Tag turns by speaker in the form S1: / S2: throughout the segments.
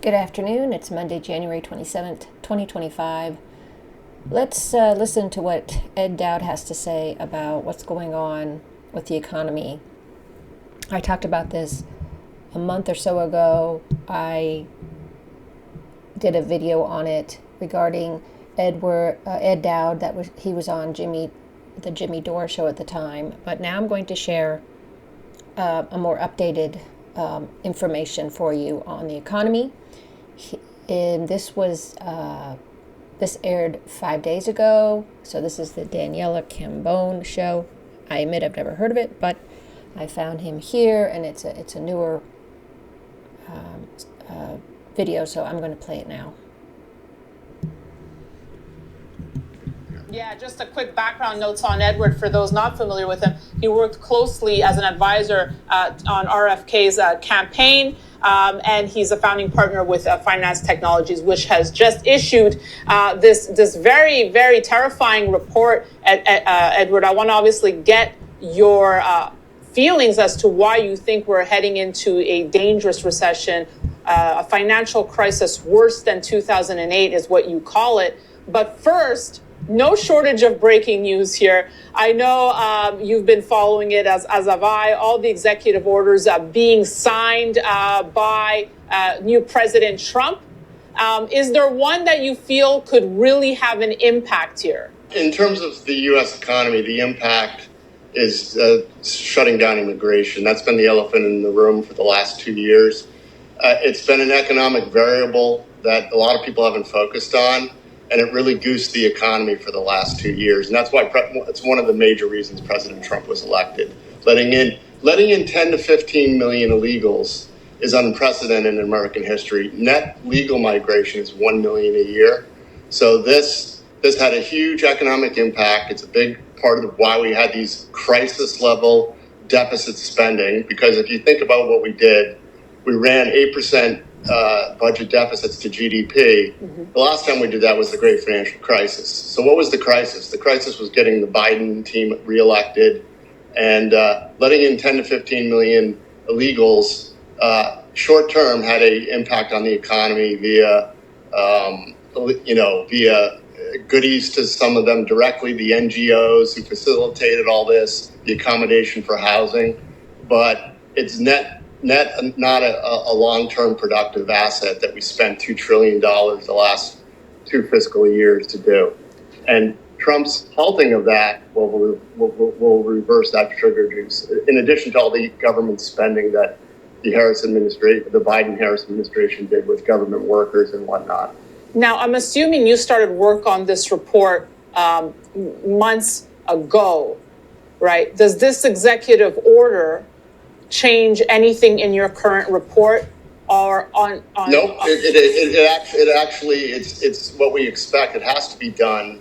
S1: Good afternoon. It's Monday, January 27th, 2025. Let's listen to what Ed Dowd has to say about what's going on with the economy. I talked about this a month or so ago. I did a video on it regarding Ed Dowd. He was on the Jimmy Dore show at the time. But now I'm going to share a more updated information for you on the economy. And this aired 5 days ago, so this is the Daniela Cambone show. I admit I've never heard of it, but I found him here, and it's a newer video, so I'm going to play it now.
S2: Yeah, just a quick background notes on Edward for those not familiar with him. He worked closely as an advisor on RFK's campaign, and he's a founding partner with Finance Technologies, which has just issued this very, very terrifying report. Edward, I want to obviously get your feelings as to why you think we're heading into a dangerous recession, a financial crisis worse than 2008 is what you call it. But first, no shortage of breaking news here. I know you've been following it as have I. All the executive orders being signed by new President Trump. Is there one that you feel could really have an impact here?
S3: In terms of the U.S. economy, the impact is shutting down immigration. That's been the elephant in the room for the last 2 years. It's been an economic variable that a lot of people haven't focused on. And it really goosed the economy for the last 2 years. And that's why it's one of the major reasons President Trump was elected. Letting in 10 to 15 million illegals is unprecedented in American history. Net legal migration is 1 million a year. So this had a huge economic impact. It's a big part of why we had these crisis level deficit spending. Because if you think about what we did, we ran 8% budget deficits to GDP. Mm-hmm. The last time we did that was the great financial crisis. So what was the crisis? The crisis was getting the Biden team reelected and letting in 10 to 15 million illegals short term had an impact on the economy via goodies to some of them directly, the NGOs who facilitated all this, the accommodation for housing. But it's net not a long-term productive asset that we spent $2 trillion the last 2 fiscal years to do. And Trump's halting of that will reverse that sugar juice, in addition to all the government spending that the Biden-Harris administration did with government workers and whatnot.
S2: Now, I'm assuming you started work on this report months ago, right? Does this executive order change anything in your current report or on?
S3: No, it actually it's what we expect. It has to be done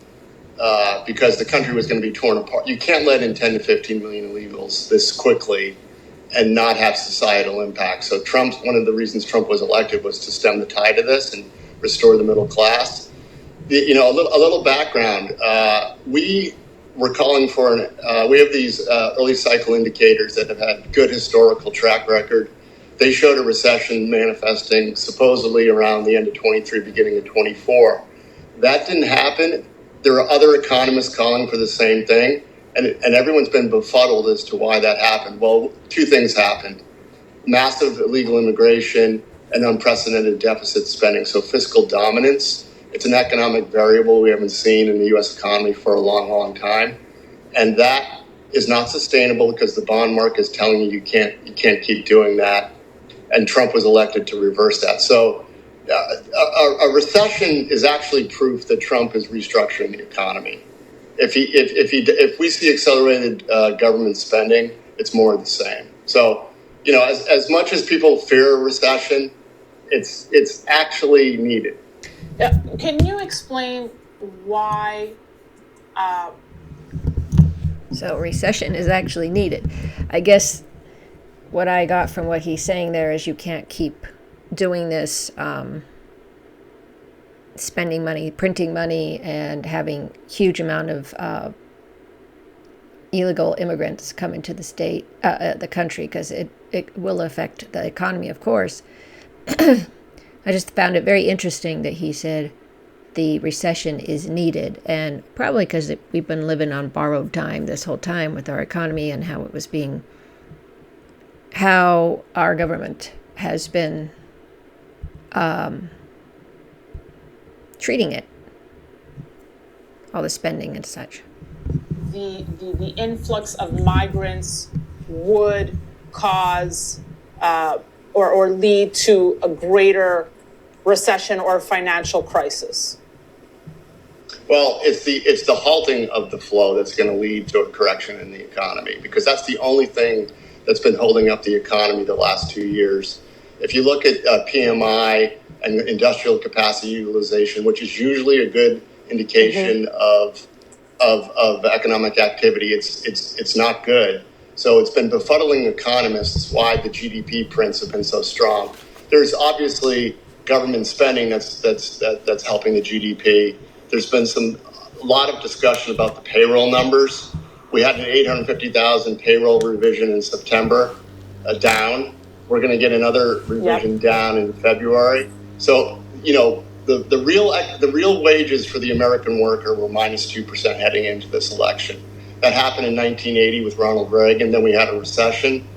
S3: because the country was going to be torn apart. You can't let in 10 to 15 million illegals this quickly and not have societal impact. So one of the reasons Trump was elected was to stem the tide of this and restore the middle class. A little background. We're calling for we have these early cycle indicators that have had good historical track record. They showed a recession manifesting supposedly around the end of 23, beginning of 24. That didn't happen. There are other economists calling for the same thing, and everyone's been befuddled as to why that happened. Well, 2 things happened: massive illegal immigration and unprecedented deficit spending. So fiscal dominance. It's an economic variable we haven't seen in the U.S. economy for a long, long time. And that is not sustainable because the bond market is telling you can't keep doing that. And Trump was elected to reverse that. So a recession is actually proof that Trump is restructuring the economy. If we see accelerated government spending, it's more of the same. So, as much as people fear a recession, it's actually needed.
S2: Can you explain why?
S1: So recession is actually needed. I guess what I got from what he's saying there is you can't keep doing this spending money, printing money, and having huge amount of illegal immigrants come into the country, because it will affect the economy, of course. I just found it very interesting that he said the recession is needed, and probably because we've been living on borrowed time this whole time with our economy and how our government has been treating it, all the spending and such.
S2: The influx of migrants would cause or lead to a greater recession or financial crisis?
S3: Well, it's the halting of the flow that's going to lead to a correction in the economy, because that's the only thing that's been holding up the economy the last 2 years. If you look at PMI and industrial capacity utilization, which is usually a good indication of economic activity, it's not good. So it's been befuddling economists why the GDP prints have been so strong. There's obviously government spending that's helping the GDP. There's been a lot of discussion about the payroll numbers. We had an 850,000 payroll revision in September, down. We're going to get another revision down in February. So, the real wages for the American worker were -2% heading into this election. That happened in 1980 with Ronald Reagan. Then we had a recession.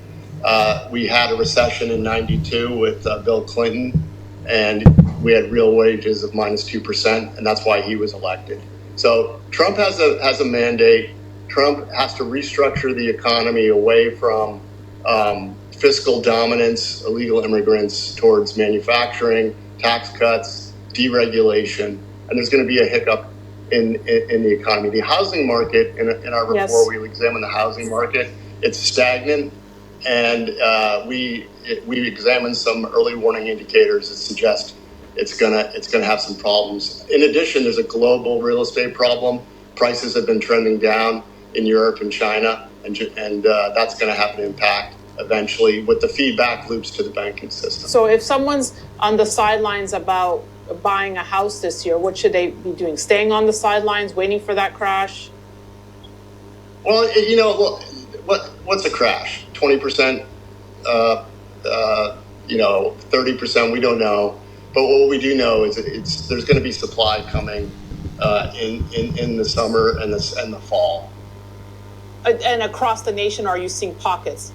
S3: We had a recession in 92 with Bill Clinton, and we had real wages of -2%, and that's why he was elected. So Trump has a mandate. Trump has to restructure the economy away from fiscal dominance, illegal immigrants, towards manufacturing, tax cuts, deregulation, and there's going to be a hiccup in the economy. The housing market, in our report, we examine the housing market. It's stagnant, and we examined some early warning indicators that suggest it's gonna have some problems. In addition, there's a global real estate problem. Prices have been trending down in Europe and China, and that's going to have an impact eventually with the feedback loops to the banking system.
S2: So if someone's on the sidelines about buying a house this year, what should they be doing? Staying on the sidelines, waiting for that crash?
S3: Well, what's a crash? 20%, 30%, we don't know. But what we do know is there's going to be supply coming in the summer and the fall.
S2: And across the nation, are you seeing pockets?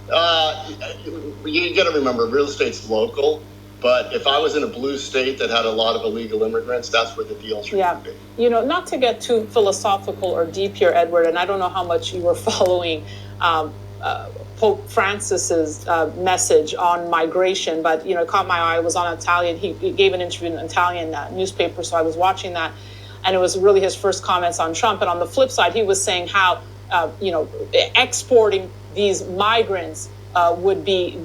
S3: You got to remember, real estate's local. But if I was in a blue state that had a lot of illegal immigrants, that's where the deals are going to be.
S2: Not to get too philosophical or deep here, Edward, and I don't know how much you were following Pope Francis's message on migration, but it caught my eye. It was on Italian. He gave an interview in an Italian newspaper, so I was watching that, and it was really his first comments on Trump. And on the flip side, he was saying how exporting these migrants would be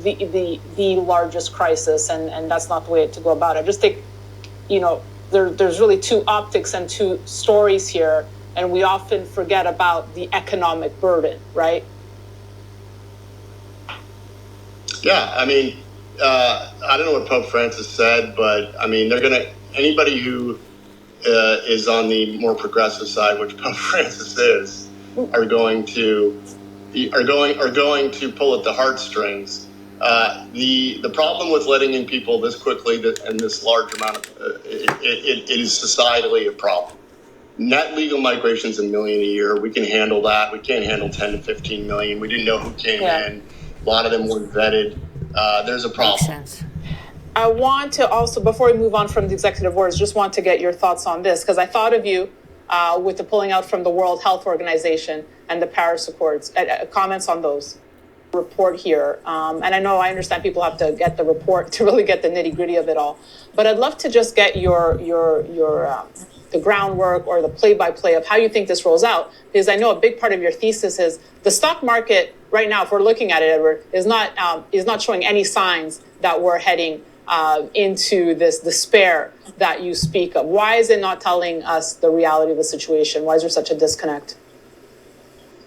S2: the largest crisis, and that's not the way to go about it. I just think there's really two optics and two stories here, and we often forget about the economic burden, right?
S3: Yeah, I mean, I don't know what Pope Francis said, but I mean, anybody who is on the more progressive side, which Pope Francis is, are going to pull at the heartstrings. The problem with letting in people this quickly and this large amount of it is societally a problem. Net legal migration is 1 million a year. We can handle that. We can't handle 10 to 15 million. We didn't know who came in. A lot of them weren't vetted. There's a problem.
S1: Makes sense.
S2: I want to also, before we move on from the executive orders, just want to get your thoughts on this, because I thought of you with the pulling out from the World Health Organization and the Paris Accords. Comments on those report here. And I understand people have to get the report to really get the nitty gritty of it all. But I'd love to just get your the groundwork or the play-by-play of how you think this rolls out, because I know a big part of your thesis is the stock market right now, if we're looking at it, Edward, is not showing any signs that we're heading into this despair that you speak of. Why is it not telling us the reality of the situation? Why is there such a disconnect?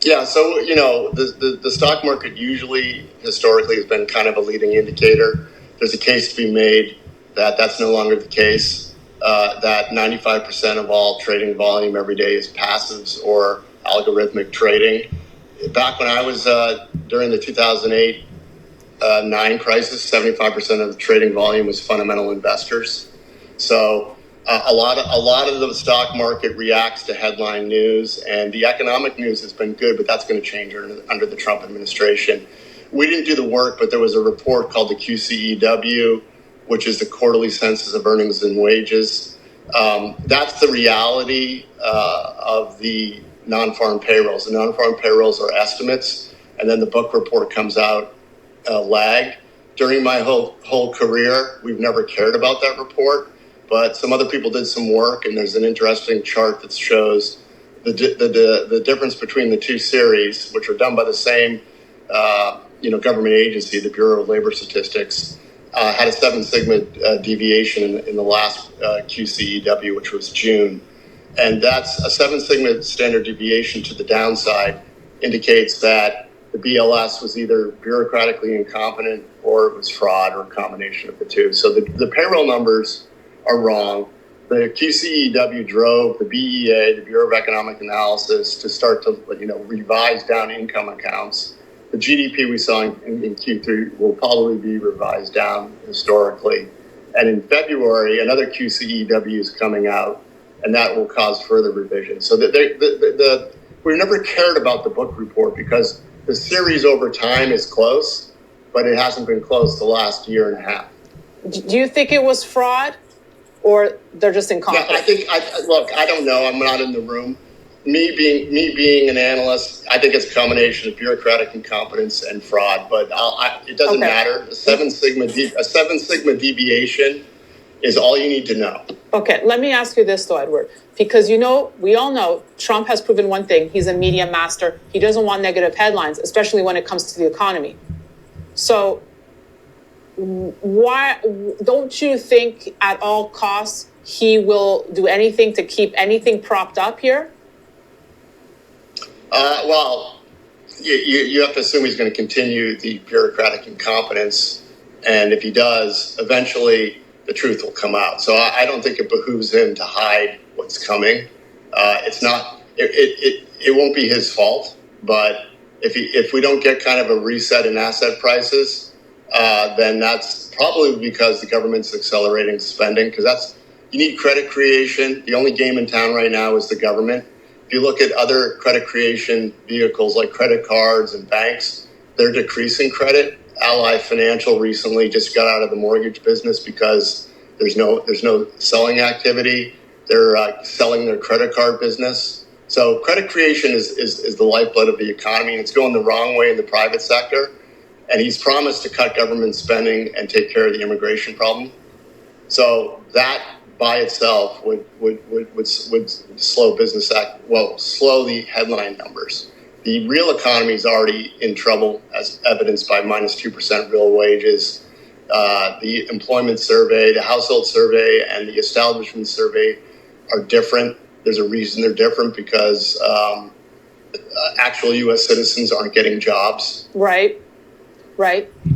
S3: Yeah, so the stock market usually historically has been kind of a leading indicator. There's a case to be made that that's no longer the case. That 95% of all trading volume every day is passives or algorithmic trading. Back when I was during the 2008 2009 crisis, 75% of the trading volume was fundamental investors. So a lot of the stock market reacts to headline news, and the economic news has been good, but that's going to change under the Trump administration. We didn't do the work, but there was a report called the QCEW, which is the quarterly census of earnings and wages. That's the reality of the non-farm payrolls. The non-farm payrolls are estimates, and then the book report comes out lagged. During my whole career, we've never cared about that report, but some other people did some work, and there's an interesting chart that shows the difference between the two series, which are done by the same government agency, the Bureau of Labor Statistics, had a 7 sigma deviation in the last QCEW, which was June. And that's a 7 sigma standard deviation to the downside, indicates that the BLS was either bureaucratically incompetent or it was fraud, or a combination of the two. So the payroll numbers are wrong. The QCEW drove the BEA, the Bureau of Economic Analysis, to start to revise down income accounts. The GDP we saw in Q3 will probably be revised down historically. And in February, another QCEW is coming out, and that will cause further revision. So we've never cared about the book report because the series over time is close, but it hasn't been close the last year and a half.
S2: Do you think it was fraud, or they're just incompetent?
S3: Yeah, look, I don't know. I'm not in the room. Me being an analyst, I think it's a combination of bureaucratic incompetence and fraud. But it doesn't matter. A 7 sigma deviation is all you need to know.
S2: Okay, let me ask you this though, Edward, because we all know Trump has proven one thing: he's a media master. He doesn't want negative headlines, especially when it comes to the economy. So why don't you think at all costs he will do anything to keep anything propped up here?
S3: Well, you have to assume he's going to continue the bureaucratic incompetence. And if he does, eventually the truth will come out. So I don't think it behooves him to hide what's coming. It won't be his fault. But if we don't get kind of a reset in asset prices, then that's probably because the government's accelerating spending, because you need credit creation. The only game in town right now is the government. If you look at other credit creation vehicles like credit cards and banks, they're decreasing credit. Ally Financial recently just got out of the mortgage business because there's no selling activity. They're selling their credit card business. So credit creation is the lifeblood of the economy, and it's going the wrong way in the private sector. And he's promised to cut government spending and take care of the immigration problem. So that by itself would slow slow the headline numbers. The real economy is already in trouble, as evidenced by -2% real wages. The employment survey, the household survey, and the establishment survey are different. There's a reason they're different, because actual U.S. citizens aren't getting jobs.
S2: Right.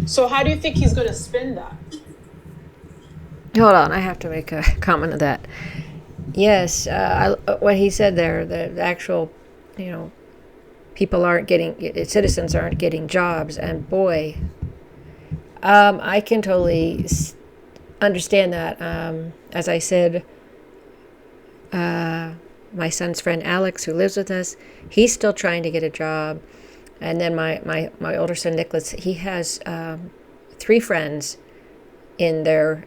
S2: So how do you think he's going to spin that?
S1: Hold on, I have to make a comment on that. Yes, what he said there, the actual, citizens aren't getting jobs, and boy, I can totally understand that. As I said, my son's friend Alex, who lives with us, he's still trying to get a job. And then my older son Nicholas, he has 3 friends in their,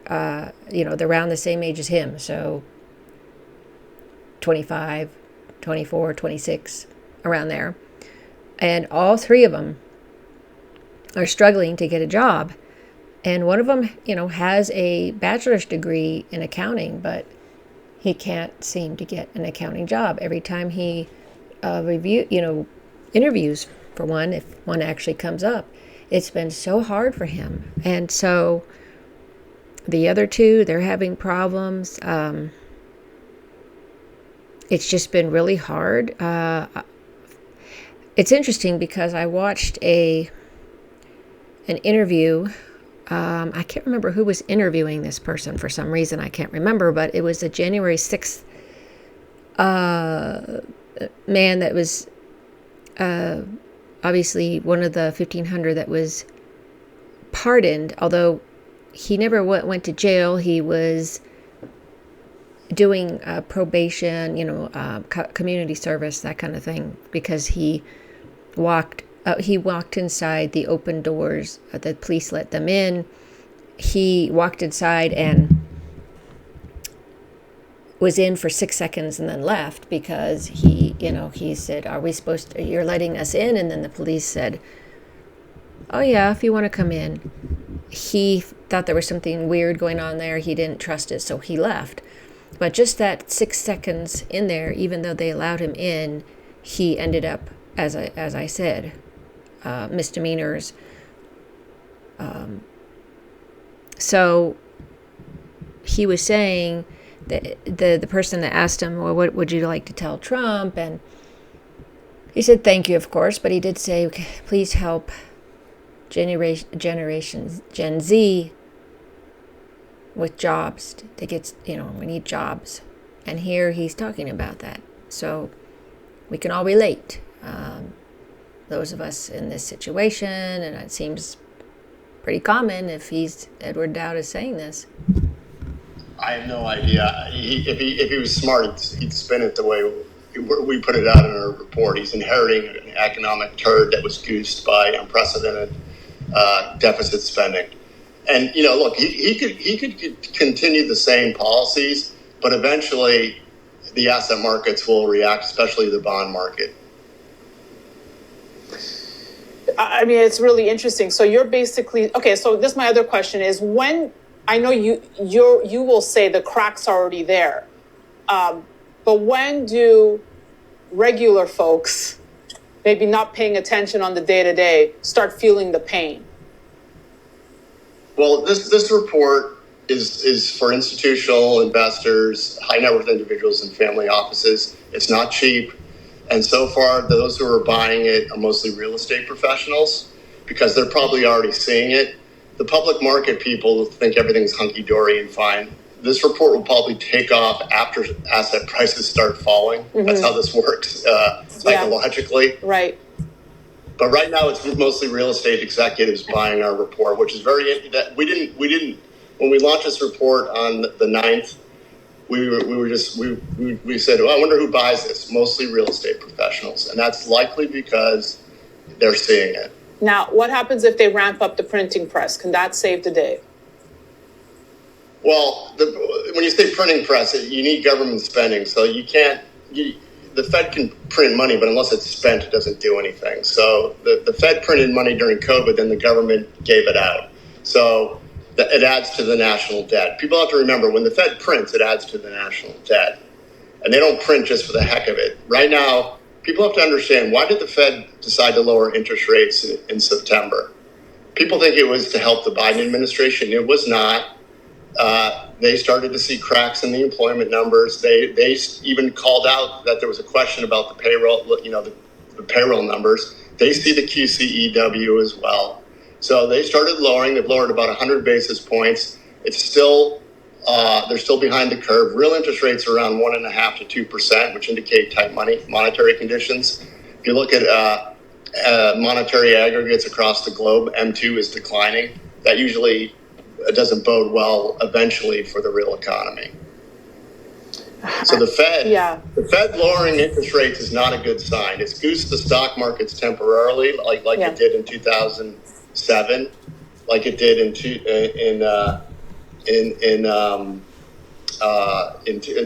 S1: they're around the same age as him. So 25, 24, 26, around there. And all 3 of them are struggling to get a job. And one of them, has a bachelor's degree in accounting, but he can't seem to get an accounting job. Every time he interviews for one, if one actually comes up, it's been so hard for him. And so the other 2, they're having problems. It's just been really hard. It's interesting because I watched an interview. I can't remember who was interviewing this person for some reason. I can't remember, but it was a January 6th man that was obviously one of the 1,500 that was pardoned, although he never went to jail. He was doing probation, community service, that kind of thing, because he walked inside the open doors. The police let them in. He walked inside and was in for 6 seconds and then left because he said, "Are we supposed to, you're letting us in?" And then the police said, "Oh yeah, if you want to come in." He thought there was something weird going on there. He didn't trust it, so he left. But just that 6 seconds in there, even though they allowed him in, he ended up, as I said, misdemeanors. So he was saying that the person that asked him, "Well, what would you like to tell Trump?" And he said, "Thank you, of course," but he did say, "Okay, please help Generation Gen Z with jobs to get, we need jobs." And here he's talking about that. So we can all relate, those of us in this situation, and it seems pretty common if Edward Dowd is saying this.
S3: I have no idea. If he was smart, he'd spin it the way we put it out in our report. He's inheriting an economic turd that was goosed by unprecedented deficit spending. And look, he could continue the same policies, but eventually the asset markets will react, especially the bond market.
S2: I mean, it's really interesting. So you're basically okay. So this, my other question is, when I know you will say the crack's already there, but when do regular folks, maybe not paying attention on the day-to-day, start feeling the pain?
S3: Well, this report is for institutional investors, high net worth individuals, and family offices. It's not cheap. And so far, those who are buying it are mostly real estate professionals because they're probably already seeing it. The public market people think everything's hunky-dory and fine. This report will probably take off after asset prices start falling. Mm-hmm. That's how this works psychologically.
S2: Yeah. Right.
S3: But right now, it's mostly real estate executives buying our report, which is very that we didn't when we launched this report on the 9th. We said, "Oh, I wonder who buys this." Mostly real estate professionals, and that's likely because they're seeing it.
S2: Now, what happens if they ramp up the printing press? Can that save the day?
S3: Well, when you say printing press, you need government spending, so you can't. The Fed can print money, but unless it's spent, it doesn't do anything. So the Fed printed money during COVID, then the government gave it out. So it adds to the national debt. People have to remember, when the Fed prints, it adds to the national debt. And they don't print just for the heck of it. Right now, people have to understand, why did the Fed decide to lower interest rates in September? People think it was to help the Biden administration. It was not. They started to see cracks in the employment numbers. They even called out that there was a question about the payroll, the payroll numbers. They see the QCEW as well. So they started lowering. They've lowered about 100 basis points. It's still, they're still behind the curve. Real interest rates are around 1.5% to 2%, which indicate tight monetary conditions. If you look at monetary aggregates across the globe, M2 is declining. That usually doesn't bode well eventually for the real economy. So the Fed lowering interest rates is not a good sign. It's goosed the stock markets temporarily, like it did in 2007, like it did in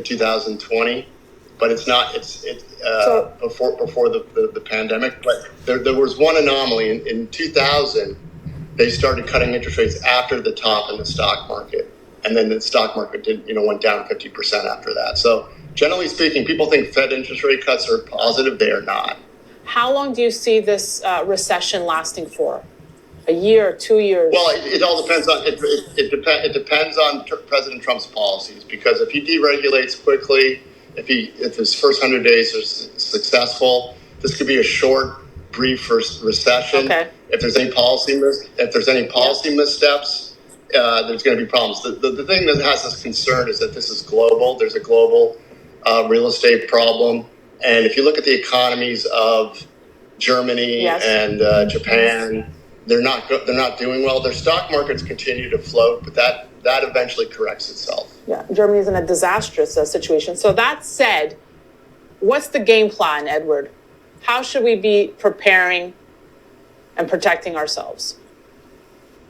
S3: 2020, but it's not. It's before the pandemic. But there was one anomaly in 2000. They started cutting interest rates after the top in the stock market, and then the stock market went down 50% after that. So generally speaking, people think Fed interest rate cuts are positive. They are not.
S2: How long do you see this recession lasting for? A year, 2 years?
S3: Well, it all depends on it depends on President Trump's policies, because if he deregulates quickly, if his first 100 days are successful, this could be a short, brief recession. Okay. If there's any policy missteps, there's going to be problems. The thing that has us concerned is that this is global. There's a global real estate problem, and if you look at the economies of Germany and Japan, they're not doing well. Their stock markets continue to float, but that eventually corrects itself.
S2: Yeah, Germany is in a disastrous situation. So that said, what's the game plan, Edward? How should we be preparing and protecting ourselves?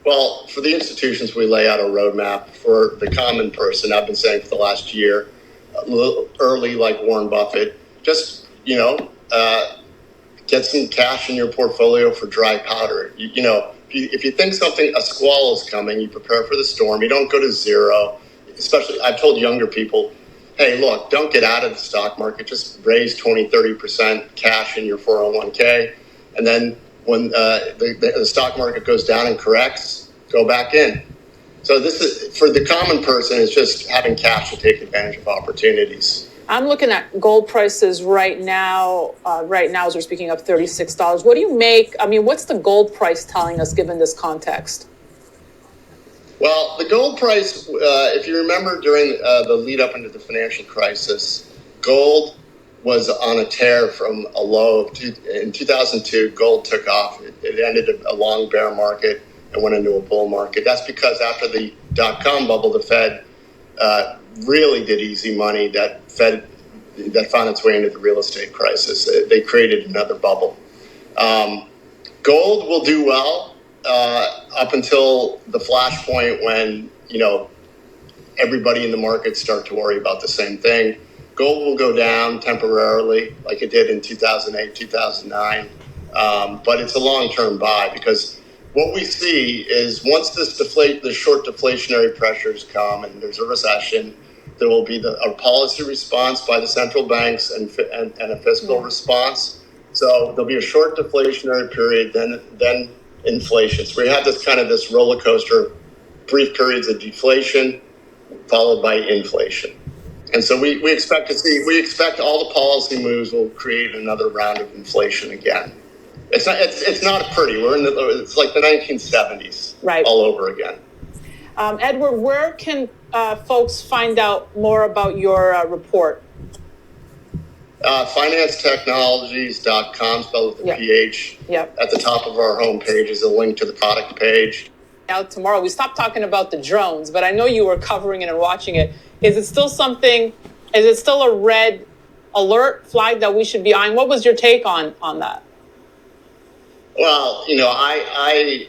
S3: Well, for the institutions, we lay out a roadmap. For the common person, I've been saying for the last year, a little early, like Warren Buffett, just, get some cash in your portfolio for dry powder. If you think a squall is coming, you prepare for the storm. You don't go to zero. Especially, I've told younger people, hey, look, don't get out of the stock market. Just raise 20, 30% cash in your 401k. And then when the stock market goes down and corrects, go back in. So this is, for the common person, it's just having cash to take advantage of opportunities.
S2: I'm looking at gold prices right now. As we're speaking, up $36. What do you make? I mean, what's the gold price telling us given this context?
S3: Well, the gold price, if you remember during the lead up into the financial crisis, gold was on a tear from a low of in 2002. Gold took off. It ended a long bear market and went into a bull market. That's because after the dot-com bubble, the Fed really did easy money. That found its way into the real estate crisis. They created another bubble. Gold will do well up until the flashpoint when everybody in the market start to worry about the same thing. Gold will go down temporarily, like it did in 2008, 2009, but it's a long-term buy because what we see is once the short deflationary pressures come and there's a recession, there will be a policy response by the central banks and a fiscal response. So there'll be a short deflationary period, then inflation. So we have this roller coaster, brief periods of deflation followed by inflation. And so we expect all the policy moves will create another round of inflation again. It's not pretty. It's like the 1970s, right, all over again.
S2: Edward, where can folks find out more about your report?
S3: Financetechnologies.com, spelled with a PH. Yep. At the top of our homepage is a link to the product page.
S2: Out tomorrow. We stopped talking about the drones, but I know you were covering it and watching it. Is it still a red alert flag that we should be eyeing? What was your take on that?
S3: Well, I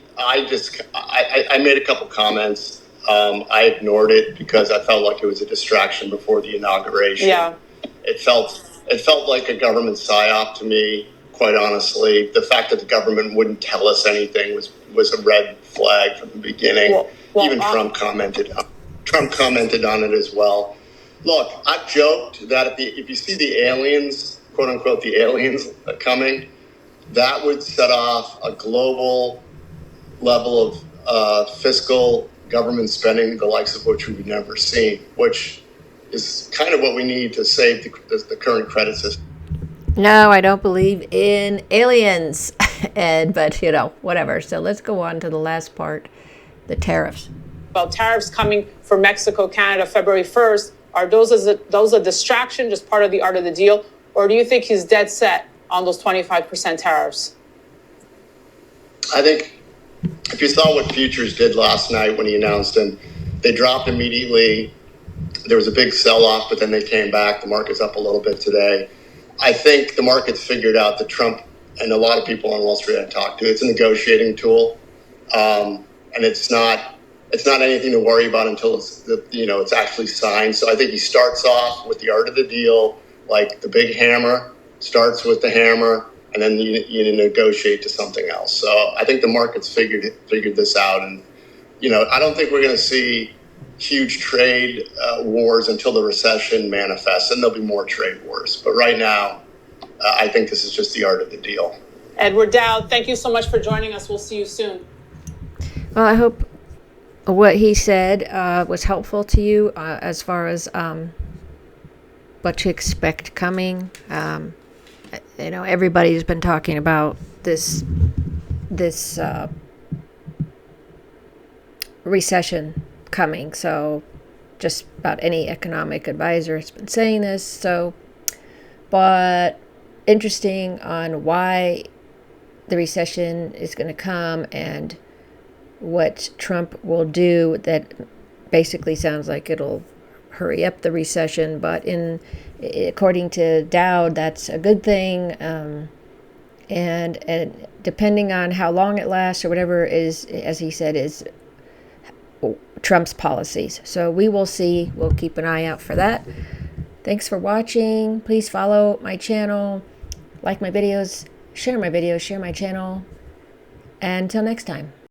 S3: made a couple comments. I ignored it because I felt like it was a distraction before the inauguration. Yeah. It felt like a government psyop to me, quite honestly. The fact that the government wouldn't tell us anything was a red flag from the beginning. Even Trump commented on it as well. Look, I've joked that if you see the aliens, quote unquote, the aliens coming, that would set off a global level of fiscal government spending, the likes of which we've never seen, which is kind of what we need to save the current credit system.
S1: No, I don't believe in aliens, Ed, but whatever. So let's go on to the last part, the tariffs.
S2: Well, tariffs coming for Mexico, Canada, February 1st, are those a distraction, just part of the art of the deal? Or do you think he's dead set on those 25% tariffs?
S3: I think if you saw what futures did last night when he announced them, they dropped immediately. There was a big sell-off, but then they came back. The market's up a little bit today. I think the market's figured out that Trump, and a lot of people on Wall Street I talked to, it's a negotiating tool, and it's not anything to worry about until it's actually signed. So I think he starts off with the art of the deal, like the big hammer, starts with the hammer, and then you negotiate to something else. So I think the market's figured this out, and I don't think we're going to see huge trade wars until the recession manifests, and there'll be more trade wars. But right now, I think this is just the art of the deal.
S2: Edward Dowd, thank you so much for joining us. We'll see you soon.
S1: Well, I hope what he said was helpful to you as far as what to expect coming. Everybody's been talking about this recession coming. So just about any economic advisor has been saying this. But interesting on why the recession is going to come and what Trump will do that basically sounds like it'll hurry up the recession, but according to Dowd, that's a good thing. And depending on how long it lasts or whatever is, as he said, is Trump's policies. So we will see. We'll keep an eye out for that. Thanks for watching. Please follow my channel, like my videos, share my channel. And until next time.